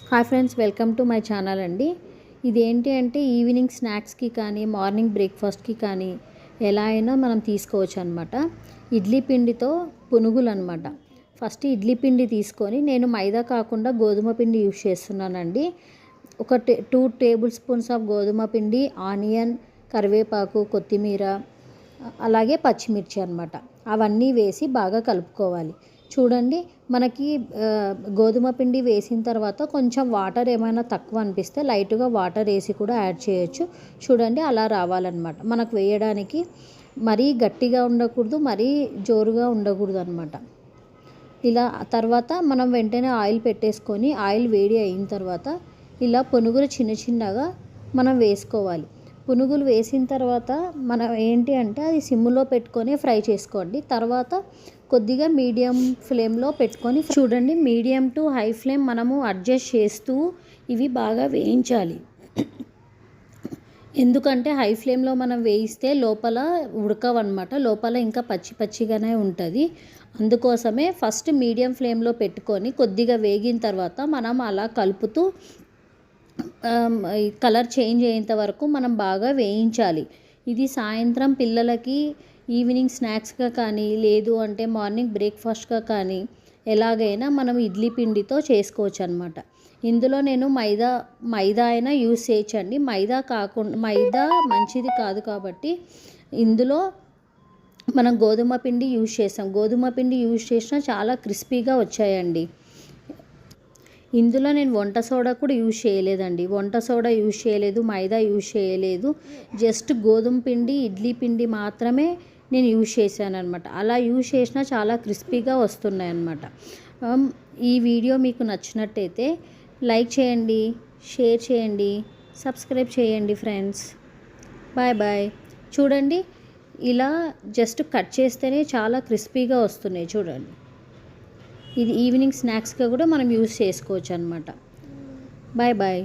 Hi friends, welcome to my channel అండి. ఇదేంటి అంటే ఈవినింగ్ స్నాక్స్కి కానీ మార్నింగ్ బ్రేక్ఫాస్ట్కి కానీ ఎలా అయినా మనం తీసుకోవచ్చు అనమాట. ఇడ్లీ పిండితో పునుగులు అనమాట. ఫస్ట్ ఇడ్లీ పిండి తీసుకొని నేను మైదా కాకుండా గోధుమ పిండి యూజ్ చేస్తున్నానండి. ఒక 2 టేబుల్ స్పూన్స్ ఆఫ్ గోధుమ పిండి, ఆనియన్, కరివేపాకు, కొత్తిమీర, అలాగే పచ్చిమిర్చి అనమాట. అవన్నీ వేసి బాగా కలుపుకోవాలి. చూడండి, మనకి గోధుమ పిండి వేసిన తర్వాత కొంచెం వాటర్ ఏమైనా తక్కువ అనిపిస్తే లైట్గా వాటర్ వేసి కూడా యాడ్ చేయొచ్చు. చూడండి, అలా రావాలన్నమాట. మనకు వేయడానికి మరీ గట్టిగా ఉండకూడదు, మరీ జోరుగా ఉండకూడదు అనమాట. ఇలా తర్వాత మనం వెంటనే ఆయిల్ పెట్టేసుకొని ఆయిల్ వేడి అయిన తర్వాత ఇలా పునుగులు చిన్న చిన్నగా మనం వేసుకోవాలి. పునుగులు వేసిన తర్వాత మనం ఏంటి అంటే అది సిమ్లో పెట్టుకొని ఫ్రై చేసుకోండి. తర్వాత కొద్దిగా మీడియం ఫ్లేమ్లో పెట్టుకొని చూడండి, మీడియం టు హై ఫ్లేమ్ మనము అడ్జస్ట్ చేస్తూ ఇవి బాగా వేయించాలి. ఎందుకంటే హై ఫ్లేమ్లో మనం వేయిస్తే లోపల ఉడకవన్నమాట, లోపల ఇంకా పచ్చి పచ్చిగానే ఉంటుంది. అందుకోసమే ఫస్ట్ మీడియం ఫ్లేమ్లో పెట్టుకొని కొద్దిగా వేగిన తర్వాత మనం అలా కలుపుతూ కలర్ చేంజ్ అయ్యేంత వరకు మనం బాగా వేయించాలి. ఇది సాయంత్రం పిల్లలకి ఈవినింగ్ స్నాక్స్గా కానీ లేదు అంటే మార్నింగ్ బ్రేక్ఫాస్ట్గా కానీ ఎలాగైనా మనం ఇడ్లీ పిండితో చేసుకోవచ్చు అనమాట. ఇందులో నేను మైదా అయినా యూస్ చేయొచ్చండి. మైదా మంచిది కాదు కాబట్టి ఇందులో మనం గోధుమ పిండి యూజ్ చేసాం. గోధుమ పిండి యూజ్ చేసినా చాలా క్రిస్పీగా వచ్చాయండి. ఇందులో నేను వంట సోడా కూడా యూజ్ చేయలేదండి. వంట సోడా యూజ్ చేయలేదు, మైదా యూజ్ చేయలేదు. జస్ట్ గోధుమ పిండి, ఇడ్లీ పిండి మాత్రమే నేను యూజ్ చేశాను అనమాట. అలా యూజ్ చేసినా చాలా క్రిస్పీగా వస్తున్నాయి అన్నమాట. ఈ వీడియో మీకు నచ్చినట్టయితే లైక్ చేయండి, షేర్ చేయండి, సబ్స్క్రైబ్ చేయండి ఫ్రెండ్స్. Bye bye. చూడండి, ఇలా జస్ట్ కట్ చేస్తేనే చాలా క్రిస్పీగా వస్తున్నాయి. చూడండి, ఇది ఈవినింగ్ స్నాక్స్గా కూడా మనం యూజ్ చేసుకోవచ్చు అనమాట. Bye bye.